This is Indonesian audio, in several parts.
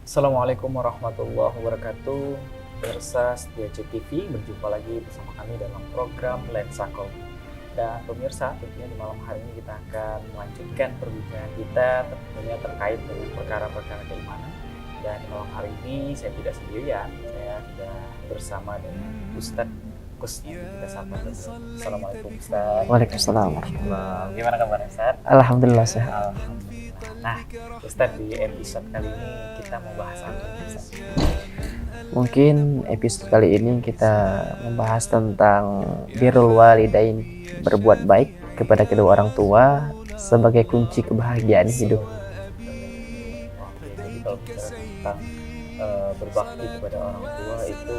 Assalamualaikum warahmatullahi wabarakatuh. Pemirsa setia TV, berjumpa lagi bersama kami dalam program Lensa Kopi. Dan pemirsa, tentunya di malam hari ini kita akan melanjutkan perbincangan kita tentunya terkait dengan perkara-perkara keimanan. Dan di malam hari ini saya tidak sendirian, saya sudah bersama dengan Ustadz Kus. Kita sapa dulu. Assalamualaikum Ustadz. Waalaikumsalam. Gimana kabarnya Ustadz? Alhamdulillah sehat. Alhamdulillah. Nah, Ustadz, di episode kali ini kita mau bahas apa nih, Ustadz? Mungkin episode kali ini kita membahas tentang birrul walidain, berbuat baik kepada kedua orang tua sebagai kunci kebahagiaan hidup. Oke, jadi kalau bicara tentang berbakti kepada orang tua itu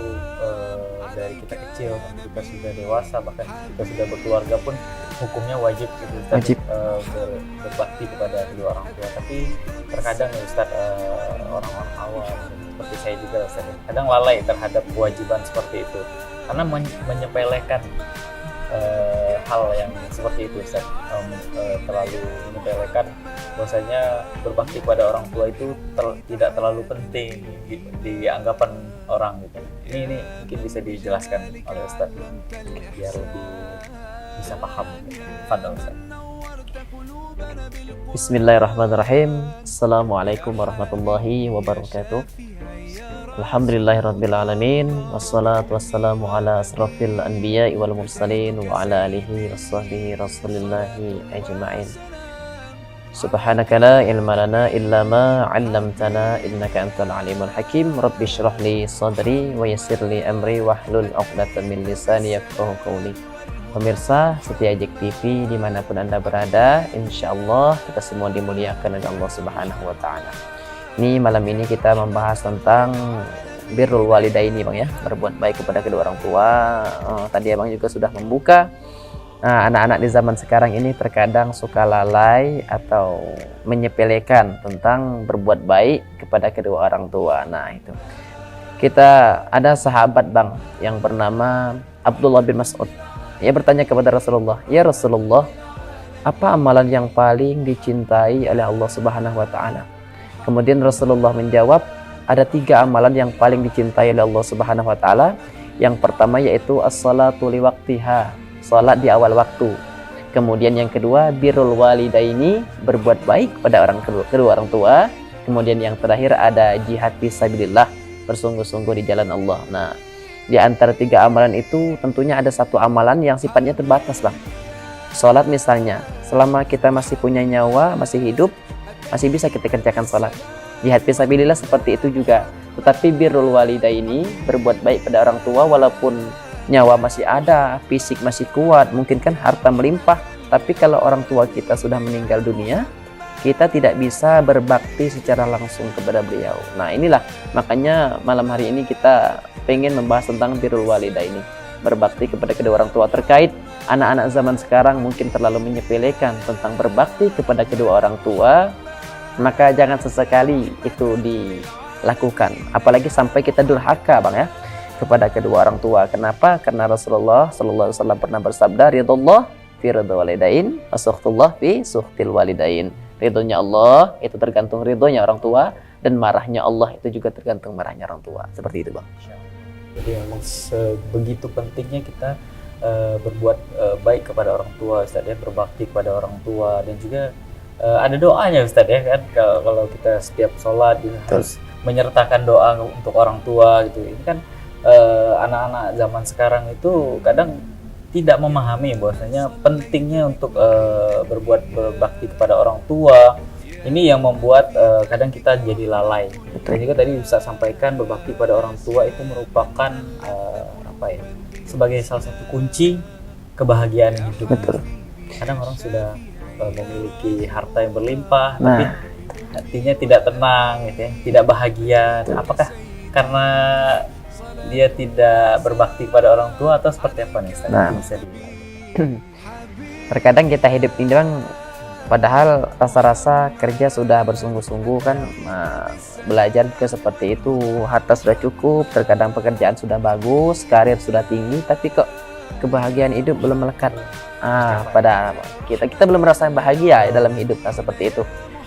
dari kita kecil, kita sudah dewasa, bahkan kita sudah berkeluarga pun hukumnya wajib gitu, Ustaz, Wajib. berbakti kepada kedua orang tua. Tapi terkadang ya Ustaz, orang-orang awam seperti saya juga Ustaz, kadang lalai terhadap kewajiban seperti itu karena menyepelekan hal yang seperti itu Ustaz, terlalu menyepelekan bahwasanya berbakti kepada orang tua itu tidak terlalu penting di anggapan orang gitu. Ini mungkin bisa dijelaskan oleh Ustaz biar lebih bisa paham. Fadal Ustaz. Bismillahirrahmanirrahim. Assalamualaikum warahmatullahi wabarakatuh. Alhamdulillahirrabbilalamin. Wassalatu wassalamu ala asrafil anbiya'i wal mursalin wa ala alihi wasahbihi rasulillahi ajma'in. Subhanaka la ilma lana illa ma 'allamtana innaka antal alimul hakim. Rabbi shrah li sadri wa yassir li amri wahlul 'uqdatam min lisani yafqahu qawli. Pemirsa setia Jack TV dimanapun Anda berada, insyaallah kita semua dimuliakan oleh Allah Subhanahu wa Ta'ala. Ini malam ini kita membahas tentang birrul walidaini, Bang ya, berbuat baik kepada kedua orang tua. Tadi Abang juga sudah membuka. Anak-anak di zaman sekarang ini terkadang suka lalai atau menyepelekan tentang berbuat baik kepada kedua orang tua. Nah, itu. Kita ada sahabat Bang yang bernama Abdullah bin Mas'ud. Ia bertanya kepada Rasulullah, "Ya Rasulullah, apa amalan yang paling dicintai oleh Allah Subhanahu wa Ta'ala?" Kemudian Rasulullah menjawab, ada 3 amalan yang paling dicintai oleh Allah Subhanahu wa Ta'ala. Yang pertama yaitu as-salatu li waqtiha, salat di awal waktu. Kemudian yang kedua birrul walidaini, berbuat baik pada kedua orang tua. Kemudian yang terakhir ada jihad fisabilillah, bersungguh-sungguh di jalan Allah. Nah, di antara 3 amalan itu tentunya ada satu amalan yang sifatnya terbatas Bang. Salat misalnya, selama kita masih punya nyawa, masih hidup, masih bisa kita kerjakan salat. Jihad fisabilillah seperti itu juga. Tetapi birrul walidaini, berbuat baik pada orang tua walaupun nyawa masih ada, fisik masih kuat, mungkin kan harta melimpah, tapi kalau orang tua kita sudah meninggal dunia, kita tidak bisa berbakti secara langsung kepada beliau. Nah, inilah makanya malam hari ini kita pengen membahas tentang birrul walidaini, berbakti kepada kedua orang tua. Terkait anak-anak zaman sekarang mungkin terlalu menyepelekan tentang berbakti kepada kedua orang tua, maka jangan sesekali itu dilakukan, apalagi sampai kita durhaka Bang ya kepada kedua orang tua. Kenapa? Karena Rasulullah sallallahu alaihi wasallam pernah bersabda, ridullah fi ridha walidain, wasukhtullah fi sukhtil walidain. Ridhonya Allah itu tergantung ridhonya orang tua, dan marahnya Allah itu juga tergantung marahnya orang tua. Seperti itu Bang. Jadi memang sebegitu pentingnya kita berbuat baik kepada orang tua Ustaz ya, berbakti kepada orang tua. Dan juga ada doanya Ustaz ya kan, kalau kita setiap sholat harus menyertakan doa untuk orang tua gitu. Ini kan anak-anak zaman sekarang itu kadang tidak memahami bahwasanya pentingnya untuk berbakti kepada orang tua. Ini yang membuat kadang kita jadi lalai. Dan juga tadi bisa sampaikan berbakti pada orang tua itu merupakan sebagai salah satu kunci kebahagiaan hidup. Betul. Kadang orang sudah memiliki harta yang berlimpah, tapi hatinya tidak tenang, gitu ya, tidak bahagia. Apakah karena dia tidak berbakti pada orang tua atau seperti apa nih? Bisa terkadang kita hidup ini Bang, padahal rasa-rasa kerja sudah bersungguh-sungguh kan, belajar juga seperti itu, harta sudah cukup, terkadang pekerjaan sudah bagus, karir sudah tinggi, tapi kok kebahagiaan hidup belum melekat pada kita belum merasa bahagia dalam hidup. Nah, seperti itu.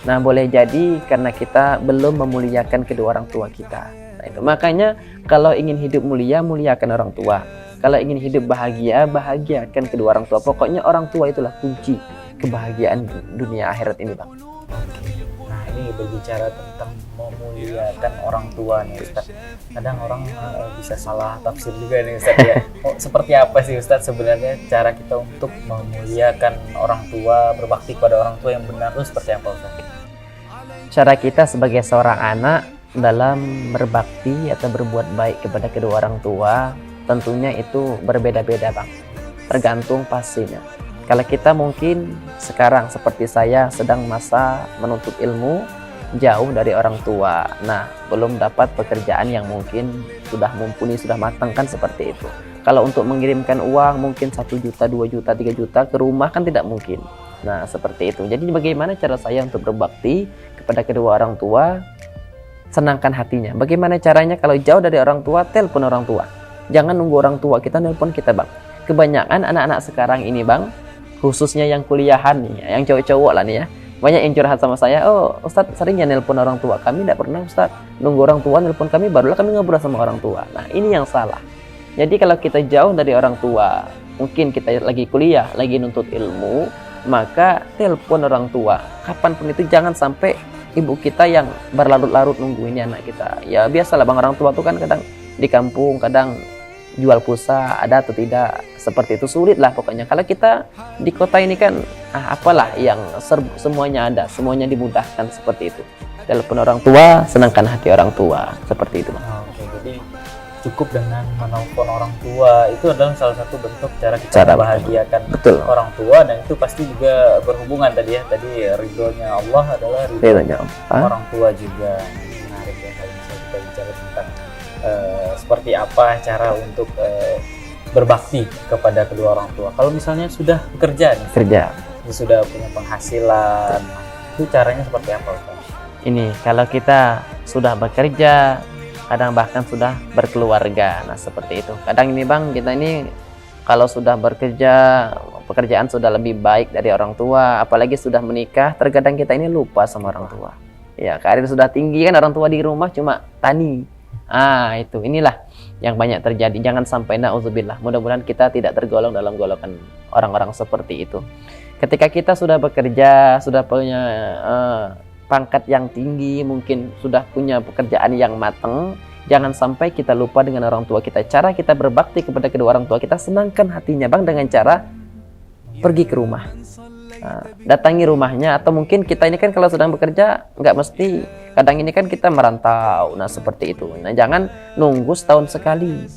Nah, boleh jadi karena kita belum memuliakan kedua orang tua kita. Nah, itu makanya kalau ingin hidup mulia, muliakan orang tua. Kalau ingin hidup bahagia, bahagiakan kedua orang tua. Pokoknya orang tua itulah kunci kebahagiaan dunia akhirat ini, Bang. Nah, ini berbicara tentang memuliakan orang tua nih Ustaz. Kadang orang bisa salah tafsir juga nih Ustaz ya. Seperti apa sih Ustaz sebenarnya cara kita untuk memuliakan orang tua, berbakti pada orang tua yang benar itu seperti apa Ustaz? Cara kita sebagai seorang anak dalam berbakti atau berbuat baik kepada kedua orang tua tentunya itu berbeda-beda, Bang. Tergantung pastinya. Kalau kita mungkin sekarang seperti saya sedang masa menuntut ilmu, jauh dari orang tua. Nah, belum dapat pekerjaan yang mungkin sudah mumpuni, sudah matang kan seperti itu. Kalau untuk mengirimkan uang mungkin 1 juta, 2 juta, 3 juta ke rumah kan tidak mungkin. Nah, seperti itu. Jadi bagaimana cara saya untuk berbakti kepada kedua orang tua? Senangkan hatinya. Bagaimana caranya? Kalau jauh dari orang tua, telepon orang tua. Jangan nunggu orang tua kita nelpon kita, Bang. Kebanyakan anak-anak sekarang ini, Bang, khususnya yang kuliahan nih, yang cowok-cowok lah nih ya, banyak yang curhat sama saya, oh Ustadz sering ya nelpon orang tua, kami tidak pernah Ustadz, nunggu orang tua nelpon kami, barulah kami ngobrol sama orang tua. Nah, ini yang salah. Jadi kalau kita jauh dari orang tua, mungkin kita lagi kuliah, lagi nuntut ilmu, maka telepon orang tua, kapanpun itu. Jangan sampai ibu kita yang berlarut-larut nunggu ini anak kita. Ya biasalah Bang, orang tua tuh kan kadang di kampung, kadang jual pulsa ada atau tidak, seperti itu, sulit lah pokoknya. Kalau kita di kota ini kan apalah yang semuanya ada, semuanya dimudahkan, seperti itu. Telepon orang tua, senangkan hati orang tua, seperti itu, Bang. Oke, jadi cukup dengan menelpon orang tua itu adalah salah satu bentuk cara kita membahagiakan orang tua, dan itu pasti juga berhubungan tadi ya, tadi ridhonya Allah adalah ridhonya orang tua juga. Menarik ya kalau misalnya kita bicara tentang seperti apa cara untuk berbakti kepada kedua orang tua. Kalau misalnya sudah bekerja nih, sudah punya penghasilan, itu caranya seperti apa Ustaz? Ini kalau kita sudah bekerja, kadang bahkan sudah berkeluarga. Nah, seperti itu. Kadang ini Bang, kita ini kalau sudah bekerja, pekerjaan sudah lebih baik dari orang tua, apalagi sudah menikah, terkadang kita ini lupa sama orang tua. Ya, karir sudah tinggi kan, orang tua di rumah cuma tani. Itu inilah yang banyak terjadi. Jangan sampai, na'udzubillah, mudah-mudahan kita tidak tergolong dalam golongan orang-orang seperti itu. Ketika kita sudah bekerja, sudah punya pangkat yang tinggi, mungkin sudah punya pekerjaan yang matang, jangan sampai kita lupa dengan orang tua kita. Cara kita berbakti kepada kedua orang tua kita, senangkan hatinya Bang dengan cara pergi ke rumah, datangi rumahnya. Atau mungkin kita ini kan kalau sedang bekerja nggak mesti, kadang ini kan kita merantau. Nah, seperti itu. Nah, jangan nunggu setahun sekali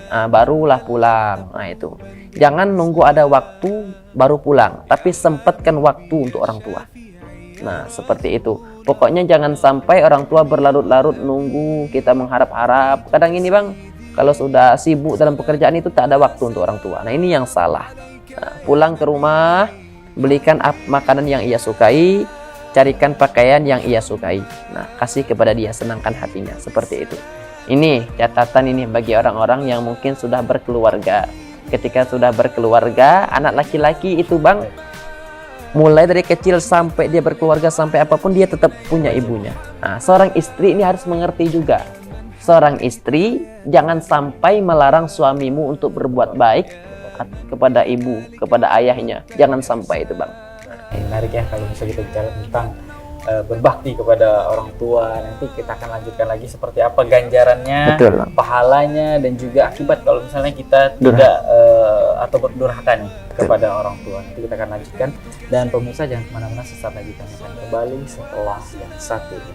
barulah pulang. Nah, itu jangan nunggu ada waktu baru pulang, tapi sempatkan waktu untuk orang tua. Nah, seperti itu. Pokoknya jangan sampai orang tua berlarut-larut nunggu, kita mengharap-harap. Kadang ini Bang, kalau sudah sibuk dalam pekerjaan itu tak ada waktu untuk orang tua. Nah, ini yang salah. Nah, pulang ke rumah, belikan makanan yang ia sukai, carikan pakaian yang ia sukai. Nah, kasih kepada dia, senangkan hatinya, seperti itu. Ini catatan ini bagi orang-orang yang mungkin sudah berkeluarga. Ketika sudah berkeluarga, anak laki-laki itu Bang, mulai dari kecil sampai dia berkeluarga, sampai apapun dia tetap punya ibunya. Nah, seorang istri ini harus mengerti juga. Seorang istri jangan sampai melarang suamimu untuk berbuat baik kepada ibu, kepada ayahnya. Jangan sampai itu Bang. Menarik ya kalau misalnya kita bicara tentang berbakti kepada orang tua. Nanti kita akan lanjutkan lagi seperti apa ganjarannya, pahalanya, dan juga akibat kalau misalnya kita tidak atau berdurhaka nih kepada orang tua. Nanti kita akan lanjutkan, dan pemirsa jangan kemana-mana, sesaat lagi kami akan kembali setelah yang satu ini.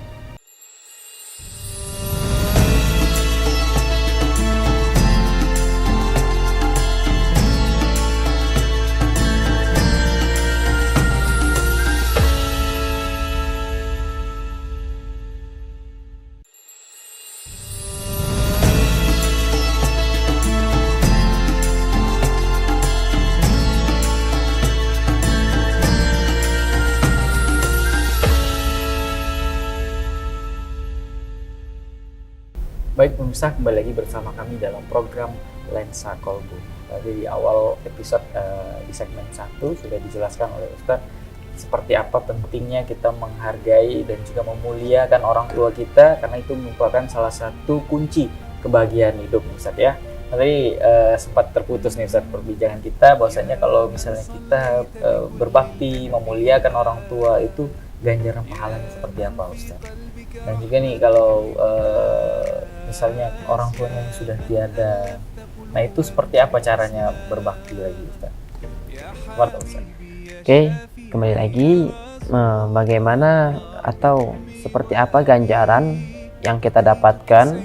Baik pemirsa, kembali lagi bersama kami dalam program Lensa Kolbu. Tadi di awal episode di segmen 1 sudah dijelaskan oleh Ustadz seperti apa pentingnya kita menghargai dan juga memuliakan orang tua kita, karena itu merupakan salah satu kunci kebahagiaan hidup Ustaz ya. Tadi sempat terputus nih Ustaz perbincangan kita, bahwasanya kalau misalnya kita berbakti, memuliakan orang tua itu ganjaran pahalanya seperti apa Ustaz. Dan juga nih kalau misalnya orang tuanya yang sudah tiada, nah itu seperti apa caranya berbakti lagi Ustaz? Warta Ustaz. Oke, kembali lagi bagaimana atau seperti apa ganjaran yang kita dapatkan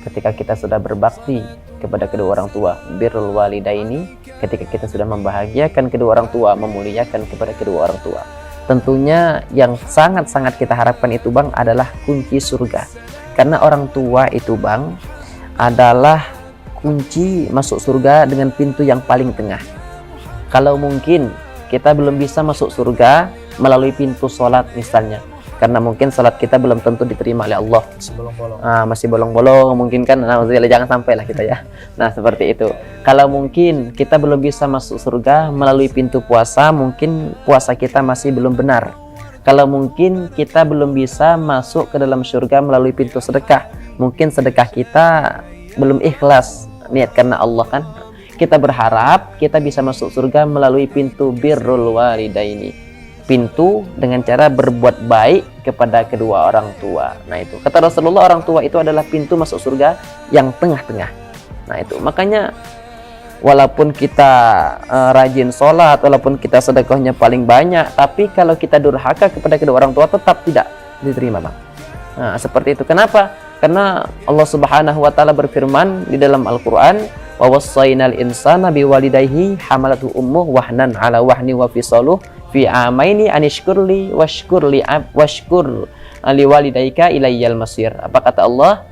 ketika kita sudah berbakti kepada kedua orang tua. Birrul walidaini, ketika kita sudah membahagiakan kedua orang tua, memuliakan kepada kedua orang tua. Tentunya yang sangat-sangat kita harapkan itu Bang adalah kunci surga. Karena orang tua itu Bang adalah kunci masuk surga dengan pintu yang paling tengah. Kalau mungkin kita belum bisa masuk surga melalui pintu sholat misalnya, karena mungkin sholat kita belum tentu diterima oleh Allah, masih bolong-bolong mungkin kan, nah jangan sampai lah kita ya. Nah seperti itu. Kalau mungkin kita belum bisa masuk surga melalui pintu puasa, mungkin puasa kita masih belum benar. Kalau mungkin kita belum bisa masuk ke dalam surga melalui pintu sedekah, mungkin sedekah kita belum ikhlas niat karena Allah kan. Kita berharap kita bisa masuk surga melalui pintu birrul walidaini, pintu dengan cara berbuat baik kepada kedua orang tua. Nah itu kata Rasulullah, orang tua itu adalah pintu masuk surga yang tengah-tengah. Nah itu makanya walaupun kita rajin sholat, walaupun kita sedekahnya paling banyak, tapi kalau kita durhaka kepada kedua orang tua tetap tidak diterima Bang. Nah seperti itu. Kenapa? Karena Allah Subhanahu wa taala berfirman di dalam Al-Qur'an, wa wassaynal insana biwalidayhi hamalatu ummuhu wahnan ala wahni wa fisaluhu fi amaini anishkurli washkur liwalidayka ilayyal masir. Apa kata Allah?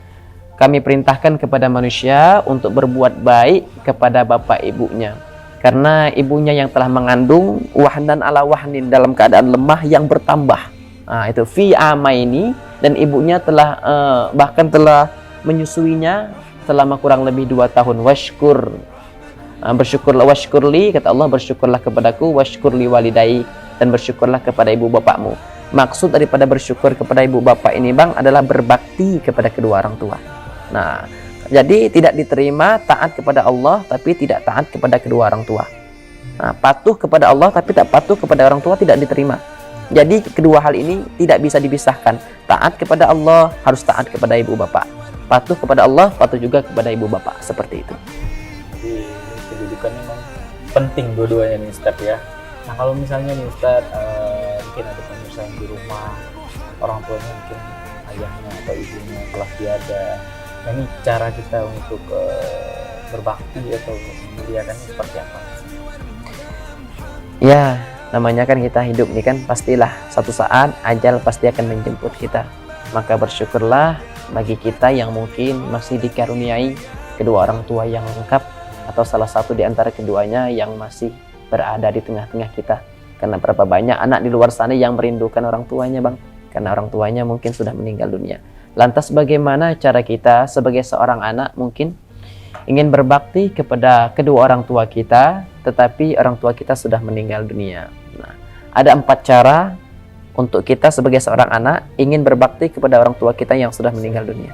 Kami perintahkan kepada manusia untuk berbuat baik kepada bapak ibunya, karena ibunya yang telah mengandung wahnan ala wahnin, dalam keadaan lemah yang bertambah. Nah, itu fi amaini, dan ibunya telah bahkan telah menyusuinya selama kurang lebih 2 tahun. Bersyukurlah, washkurli, kata Allah, bersyukurlah kepadaku, washkurli walidai, dan bersyukurlah kepada ibu bapakmu. Maksud daripada bersyukur kepada ibu bapak ini Bang adalah berbakti kepada kedua orang tua. Nah jadi tidak diterima taat kepada Allah tapi tidak taat kepada kedua orang tua. Nah, patuh kepada Allah tapi tak patuh kepada orang tua tidak diterima. Jadi kedua hal ini tidak bisa dipisahkan. Taat kepada Allah harus taat kepada ibu bapak, patuh kepada Allah patuh juga kepada ibu bapak, seperti itu. Jadi kedudukannya memang penting dua-duanya nih Ustaz ya. Nah kalau misalnya nih Ustaz mungkin ada pemirsa yang di rumah orang tuanya mungkin ayahnya atau ibunya telah tiada, nah ini cara kita untuk berbakti atau memuliakannya seperti apa? Ya, namanya kan kita hidup nih kan, pastilah satu saat ajal pasti akan menjemput kita. Maka bersyukurlah bagi kita yang mungkin masih dikaruniai kedua orang tua yang lengkap, atau salah satu di antara keduanya yang masih berada di tengah-tengah kita. Karena berapa banyak anak di luar sana yang merindukan orang tuanya Bang, karena orang tuanya mungkin sudah meninggal dunia. Lantas bagaimana cara kita sebagai seorang anak mungkin ingin berbakti kepada kedua orang tua kita, tetapi orang tua kita sudah meninggal dunia. Nah, ada 4 cara untuk kita sebagai seorang anak ingin berbakti kepada orang tua kita yang sudah meninggal dunia.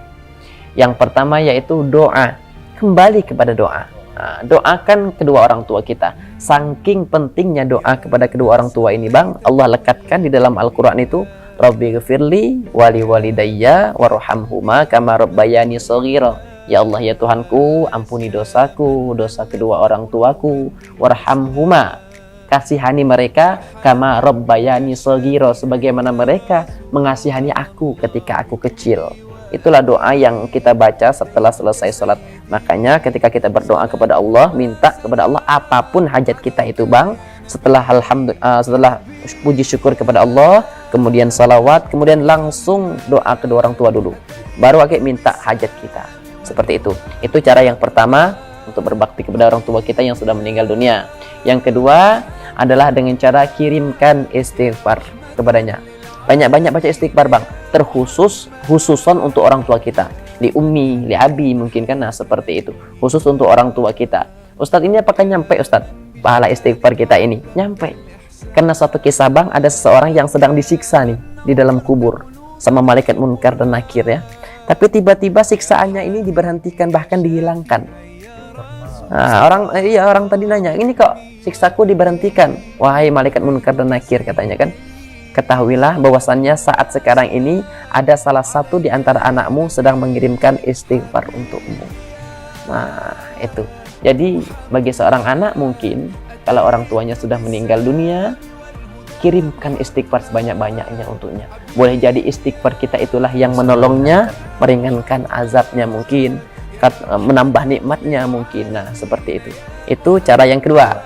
Yang pertama yaitu doa, kembali kepada doa. Nah, doakan kedua orang tua kita. Saking pentingnya doa kepada kedua orang tua ini Bang, Allah lekatkan di dalam Al-Quran itu, Rabbi ghafirli wali walidayya warhamhuma kama rabbayani shaghira. Ya Allah ya Tuhanku, ampuni dosaku, dosa kedua orang tuaku, warhamhuma, kasihani mereka, kama rabbayani shaghira, sebagaimana mereka mengasihani aku ketika aku kecil. Itulah doa yang kita baca setelah selesai sholat. Makanya ketika kita berdoa kepada Allah, minta kepada Allah apapun hajat kita itu Bang, setelah setelah puji syukur kepada Allah, kemudian salawat, kemudian langsung doa kedua orang tua dulu, baru minta hajat kita. Seperti itu. Itu cara yang pertama untuk berbakti kepada orang tua kita yang sudah meninggal dunia. Yang kedua adalah dengan cara kirimkan istighfar kepadanya. Banyak-banyak baca istighfar Bang, khususon untuk orang tua kita, li ummi, li abi mungkin kan. Nah seperti itu, khusus untuk orang tua kita. Ustadz, ini apakah nyampe Ustadz pahala istighfar kita ini? Nyampe. Karena suatu kisah bang, ada seseorang yang sedang disiksa nih di dalam kubur sama malaikat munkar dan nakir ya. Tapi tiba-tiba siksaannya ini diberhentikan, bahkan dihilangkan. Nah, orang tadi nanya, ini kok siksaku diberhentikan? Wahai malaikat munkar dan nakir, katanya kan, ketahuilah bahwasannya saat sekarang ini ada salah satu di antara anakmu sedang mengirimkan istighfar untukmu. Nah, itu. Jadi bagi seorang anak mungkin kalau orang tuanya sudah meninggal dunia, kirimkan istighfar sebanyak-banyaknya untuknya. Boleh jadi istighfar kita itulah yang menolongnya, meringankan azabnya mungkin, menambah nikmatnya mungkin. Nah, seperti itu. Itu cara yang kedua.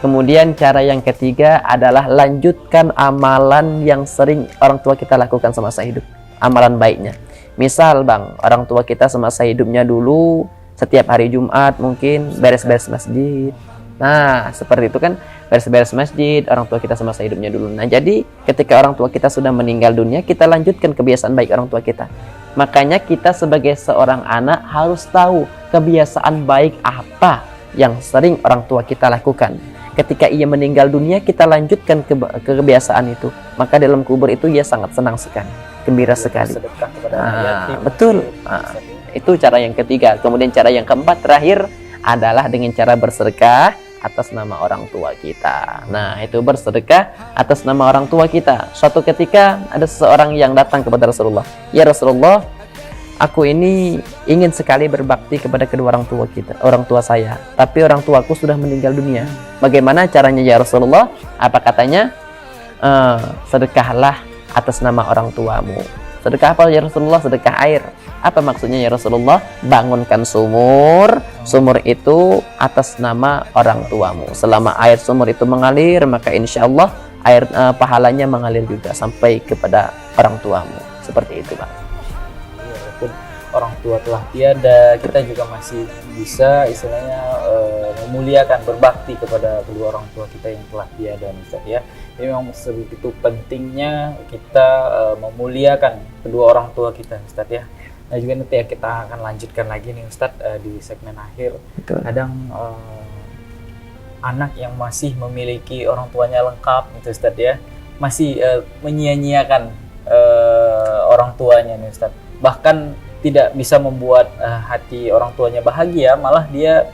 Kemudian cara yang ketiga adalah lanjutkan amalan yang sering orang tua kita lakukan semasa hidup. Amalan baiknya. Misal bang, orang tua kita semasa hidupnya dulu setiap hari Jumat mungkin beres-beres masjid. Nah, seperti itu kan, beres-beres masjid, orang tua kita semasa hidupnya dulu. Nah, jadi ketika orang tua kita sudah meninggal dunia, kita lanjutkan kebiasaan baik orang tua kita. Makanya kita sebagai seorang anak harus tahu kebiasaan baik apa yang sering orang tua kita lakukan. Ketika ia meninggal dunia, kita lanjutkan kebiasaan itu. Maka dalam kubur itu ia sangat senang sekali, gembira sekali. Sedekah kepada anak yatim. Betul. Itu cara yang ketiga. Kemudian cara yang keempat terakhir adalah dengan cara bersedekah atas nama orang tua kita. Nah, itu bersedekah atas nama orang tua kita. Suatu ketika ada seseorang yang datang kepada Rasulullah. Ya Rasulullah, aku ini ingin sekali berbakti kepada kedua orang tua saya. Tapi orang tuaku sudah meninggal dunia. Bagaimana caranya ya Rasulullah? Apa katanya? Sedekahlah atas nama orang tuamu. Sedekah apa ya Rasulullah? Sedekah air. Apa maksudnya ya Rasulullah? Bangunkan sumur. Sumur itu atas nama orang tuamu. Selama air sumur itu mengalir, maka insya Allah air pahalanya mengalir juga sampai kepada orang tuamu. Seperti itu bang. Walaupun orang tua telah tiada, kita juga masih bisa istilahnya memuliakan, berbakti kepada kedua orang tua kita yang telah tiada, Ustaz ya. Ini memang sebegitu pentingnya kita memuliakan kedua orang tua kita, Ustaz ya. Nah juga nanti ya kita akan lanjutkan lagi nih Ustadz di segmen akhir. Betul. Kadang anak yang masih memiliki orang tuanya lengkap gitu Ustadz ya, masih menyia-nyiakan orang tuanya nih Ustadz. Bahkan tidak bisa membuat hati orang tuanya bahagia, malah dia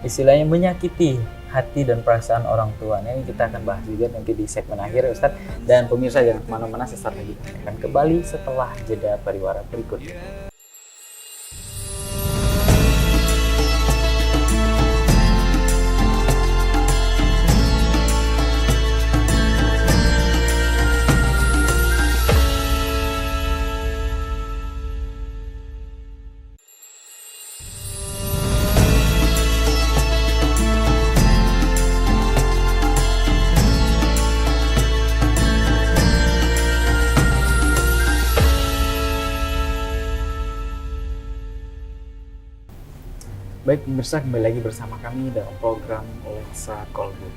istilahnya menyakiti hati dan perasaan orang tuanya. Ini kita akan bahas juga nanti di segmen akhir ya Ustadz. Dan pemirsa jangan kemana-mana, sesaat lagi akan kembali setelah jeda pariwara berikut. Baik pemirsa, kembali lagi bersama kami dalam program Lensa Kolbu.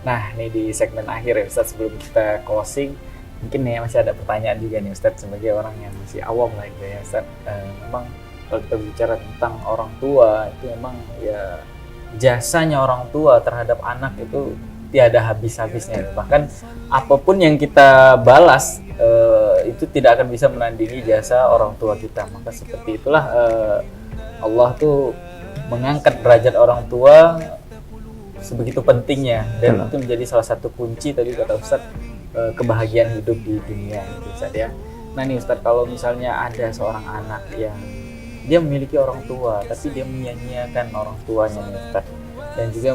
Nah ini di segmen akhir ya Ustadz, sebelum kita closing, mungkin ya masih ada pertanyaan juga nih Ustadz, sebagai orang yang masih awam lah gitu ya Ustadz. Memang kalau kita bicara tentang orang tua, itu memang ya jasanya orang tua terhadap anak itu tiada habis-habisnya. Bahkan apapun yang kita balas itu tidak akan bisa menandingi jasa orang tua kita. Maka seperti itulah Allah tuh mengangkat derajat orang tua sebegitu pentingnya, dan itu menjadi salah satu kunci tadi kata Ustadz kebahagiaan hidup di dunia gitu Ustadz ya. Nah nih Ustadz, kalau misalnya ada seorang anak yang dia memiliki orang tua tapi dia menyia-nyiakan orang tuanya nih Ustadz, dan juga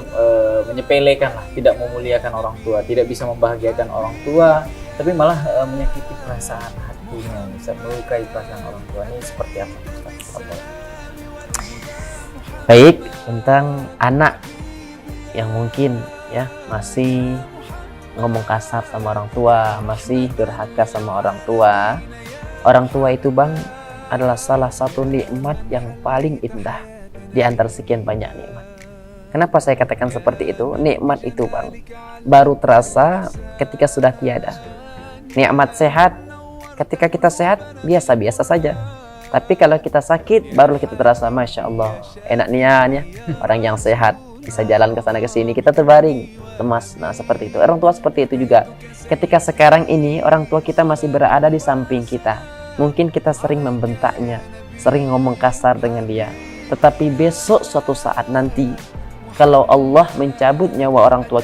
menyepelekan lah, tidak memuliakan orang tua, tidak bisa membahagiakan orang tua, tapi malah menyakiti perasaan hatinya, bisa melukai perasaan orang tua, ini seperti apa Ustadz? Baik, tentang anak yang mungkin ya masih ngomong kasar sama orang tua, masih durhaka sama orang tua. Orang tua itu bang adalah salah satu nikmat yang paling indah di antara sekian banyak nikmat. Kenapa saya katakan seperti itu? Nikmat itu bang baru terasa ketika sudah tiada. Nikmat sehat, ketika kita sehat biasa-biasa saja. Tapi kalau kita sakit, baru kita terasa, Masya Allah, enaknya orang yang sehat. bisa jalan ke sana ke sini, kita terbaring lemas. Nah, seperti itu. Orang tua seperti itu juga. Ketika sekarang ini orang tua kita masih berada di samping kita, mungkin kita sering membentaknya, sering ngomong kasar dengan dia. Tetapi besok suatu saat nanti, kalau Allah mencabut nyawa orang tua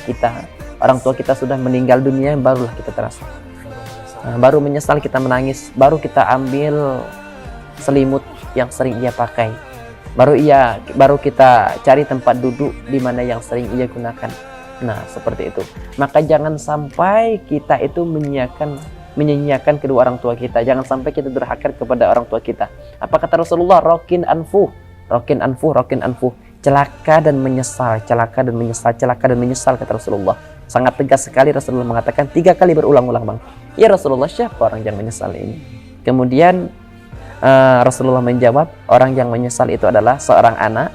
kita sudah meninggal dunia, barulah kita terasa. Nah, baru menyesal, kita menangis, baru kita ambil selimut yang sering ia pakai, baru kita cari tempat duduk di mana yang sering ia gunakan. Nah, seperti itu. Maka jangan sampai kita itu menyanyiakan kedua orang tua kita. Jangan sampai kita durhaka kepada orang tua kita. Apa kata Rasulullah? Rokin anfu. Celaka dan menyesal, celaka dan menyesal, celaka dan menyesal, kata Rasulullah. Sangat tegas sekali Rasulullah mengatakan 3 kali berulang-ulang, Bang. Ya Rasulullah, siapa orang yang menyesal ini? Kemudian Rasulullah menjawab, orang yang menyesal itu adalah seorang anak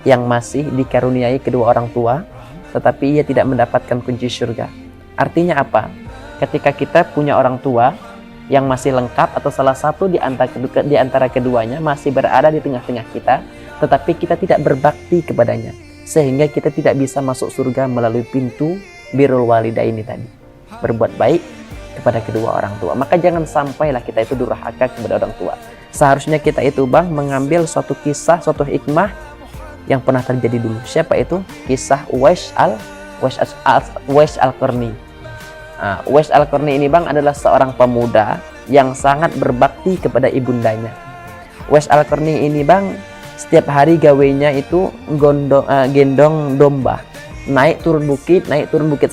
yang masih dikaruniai kedua orang tua, tetapi ia tidak mendapatkan kunci surga. Artinya apa? Ketika kita punya orang tua yang masih lengkap atau salah satu di antara keduanya masih berada di tengah-tengah kita, tetapi kita tidak berbakti kepadanya, sehingga kita tidak bisa masuk surga melalui pintu birrul walidaini tadi, berbuat baik kepada kedua orang tua. Maka jangan sampailah kita itu durhaka kepada orang tua. Seharusnya kita itu, Bang, mengambil suatu kisah, suatu hikmah yang pernah terjadi dulu. Siapa itu? Kisah Uwais al-Qarni. Uwais al-Qarni ini, Bang, adalah seorang pemuda yang sangat berbakti kepada ibundanya. Uwais al-Qarni ini, Bang, setiap hari gawainya itu gendong domba, naik turun bukit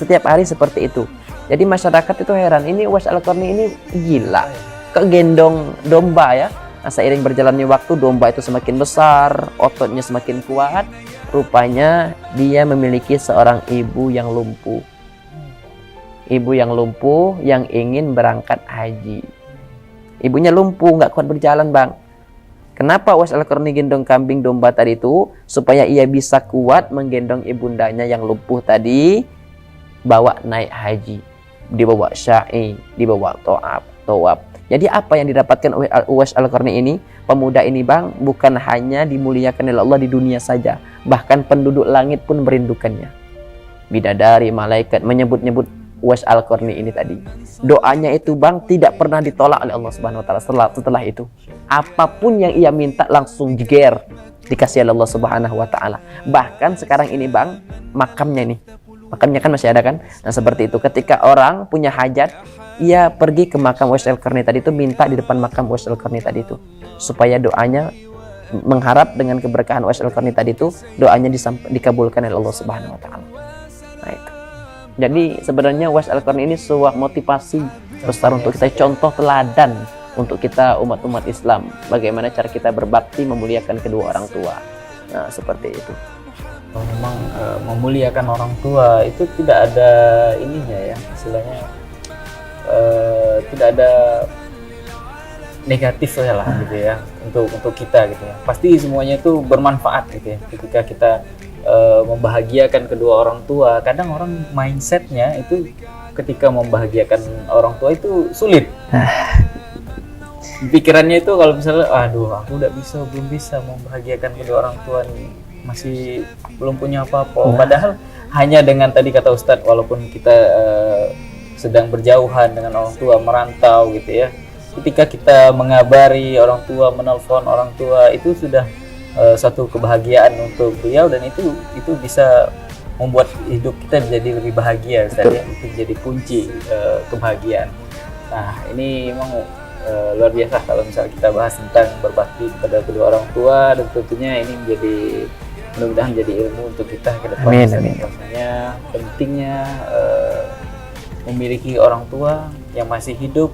setiap hari seperti itu. Jadi masyarakat itu heran, ini Uwais al-Qarni ini gila, kok gendong domba ya. Nah, seiring berjalannya waktu, domba itu semakin besar, ototnya semakin kuat. Rupanya dia memiliki seorang ibu yang lumpuh. Ibu yang lumpuh yang ingin berangkat haji. Ibunya lumpuh, nggak kuat berjalan, Bang. Kenapa Uwais al-Qarni gendong kambing domba tadi itu? Supaya ia bisa kuat menggendong ibundanya yang lumpuh tadi, bawa naik haji, dibawa sya'i, dibawa tawaf. Jadi apa yang didapatkan Uwais al-Qarni ini? Pemuda ini, Bang, bukan hanya dimuliakan oleh Allah di dunia saja, bahkan penduduk langit pun merindukannya. Bidadari, malaikat menyebut-nyebut Uwais al-Qarni ini tadi. Doanya itu, Bang, tidak pernah ditolak oleh Allah Subhanahu wa taala setelah itu. Apapun yang ia minta langsung jeger dikasih oleh Allah Subhanahu wa taala. Bahkan sekarang ini, Bang, makamnya kan masih ada kan? Nah, seperti itu. Ketika orang punya hajat, ia pergi ke makam Uwais al-Qarni tadi itu, minta di depan makam Uwais al-Qarni tadi itu, supaya doanya, mengharap dengan keberkahan Uwais al-Qarni tadi itu, doanya dikabulkan oleh Allah Subhanahu wa taala. Nah, itu. Jadi sebenarnya Uwais al-Qarni ini sebuah motivasi besar untuk kita, contoh teladan untuk kita umat-umat Islam, bagaimana cara kita berbakti memuliakan kedua orang tua. Nah, seperti itu. Memang memuliakan orang tua itu tidak ada ininya ya, istilahnya tidak ada negatifnya lah gitu ya, untuk kita gitu ya. Pasti semuanya itu bermanfaat gitu ya. Ketika kita membahagiakan kedua orang tua, kadang orang mindsetnya itu ketika membahagiakan orang tua itu sulit. Pikirannya itu kalau misalnya, aduh aku belum bisa membahagiakan kedua orang tua nih, masih belum punya apa-apa. Padahal hanya dengan tadi kata Ustadz, walaupun kita sedang berjauhan dengan orang tua, merantau gitu ya, ketika kita mengabari orang tua, menelpon orang tua, itu sudah satu kebahagiaan untuk beliau, dan itu bisa membuat hidup kita menjadi lebih bahagia, Ustadz ya. Itu jadi kunci kebahagiaan. Nah, ini memang luar biasa kalau misalnya kita bahas tentang berbakti kepada kedua orang tua, dan tentunya ini mudah-mudahan jadi ilmu untuk kita ke depan. Amin. Rasanya pentingnya memiliki orang tua yang masih hidup,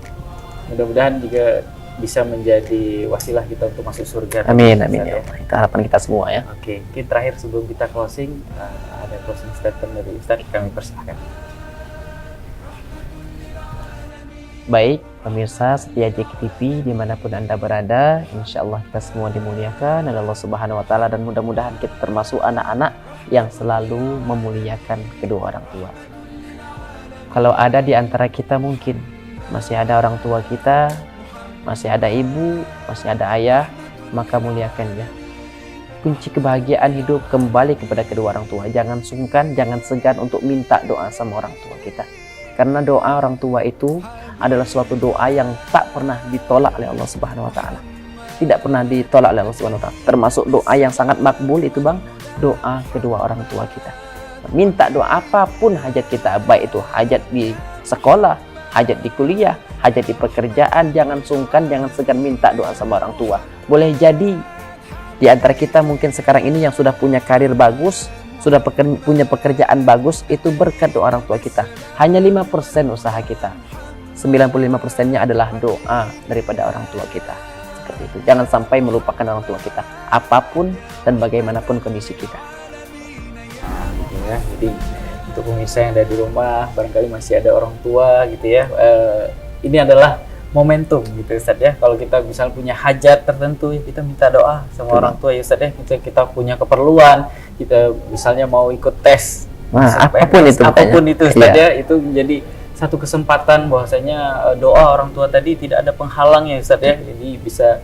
mudah-mudahan juga bisa menjadi wasilah kita untuk masuk surga. Amin ya. Itu harapan kita semua ya. Oke, mungkin terakhir sebelum kita closing, ada closing statement dari Ustadz, kami persilahkan. Baik, pemirsa setia JEK TV dimanapun Anda berada, insya Allah kita semua dimuliakan oleh Allah Subhanahu wa taala, dan mudah-mudahan kita termasuk anak-anak yang selalu memuliakan kedua orang tua. Kalau ada di antara kita mungkin masih ada orang tua kita, masih ada ibu, masih ada ayah, maka muliakan ya. kunci kebahagiaan hidup kembali kepada kedua orang tua. Jangan sungkan, jangan segan untuk minta doa sama orang tua kita. Karena doa orang tua itu adalah suatu doa yang tak pernah ditolak oleh Allah Subhanahu wa taala. Tidak pernah ditolak oleh Allah Subhanahu wa taala. Termasuk doa yang sangat makbul itu Bang, doa kedua orang tua kita. Minta doa apapun hajat kita, baik itu hajat di sekolah, hajat di kuliah, hajat di pekerjaan, jangan sungkan, jangan segan minta doa sama orang tua. Boleh jadi di antara kita mungkin sekarang ini yang sudah punya karir bagus, sudah punya pekerjaan bagus, itu berkat doa orang tua kita. Hanya 5% usaha kita, 95%-nya adalah doa daripada orang tua kita. Seperti itu. Jangan sampai melupakan orang tua kita, apapun dan bagaimanapun kondisi kita. Ya, jadi untuk pemirsa yang ada di rumah, barangkali masih ada orang tua gitu ya, ini adalah momentum gitu Ustaz ya. Kalau kita misalnya punya hajat tertentu, kita minta doa sama orang tua ya Ustaz ya. Kita punya keperluan, kita misalnya mau ikut tes, apapun itu Ustaz ya, itu menjadi satu kesempatan bahwasanya doa orang tua tadi tidak ada penghalang ya Ustaz ya. Jadi bisa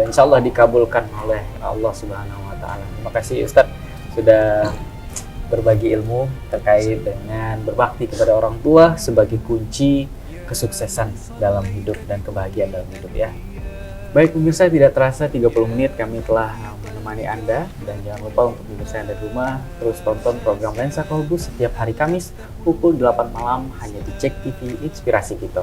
insya Allah dikabulkan oleh Allah Subhanahu wa taala. Terima kasih Ustaz sudah berbagi ilmu terkait dengan berbakti kepada orang tua sebagai kunci kesuksesan dalam hidup dan kebahagiaan dalam hidup ya. Baik pemirsa, tidak terasa 30 menit kami telah menemani Anda, dan jangan lupa untuk pemirsa yang ada di rumah terus tonton program Lensa Kolbu setiap hari Kamis pukul 8 malam hanya di Cek TV Inspirasi Kita.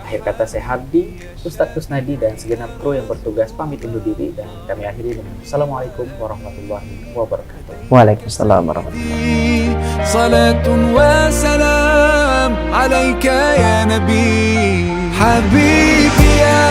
Akhir kata saya Habdi, Ustadz Kusnadi dan segenap kru yang bertugas pamit undur diri, dan kami akhiri dengan Assalamualaikum warahmatullahi wabarakatuh. Waalaikumsalam warahmatullahi wabarakatuh. Salatun wa salam alaika ya Nabi Habibi ya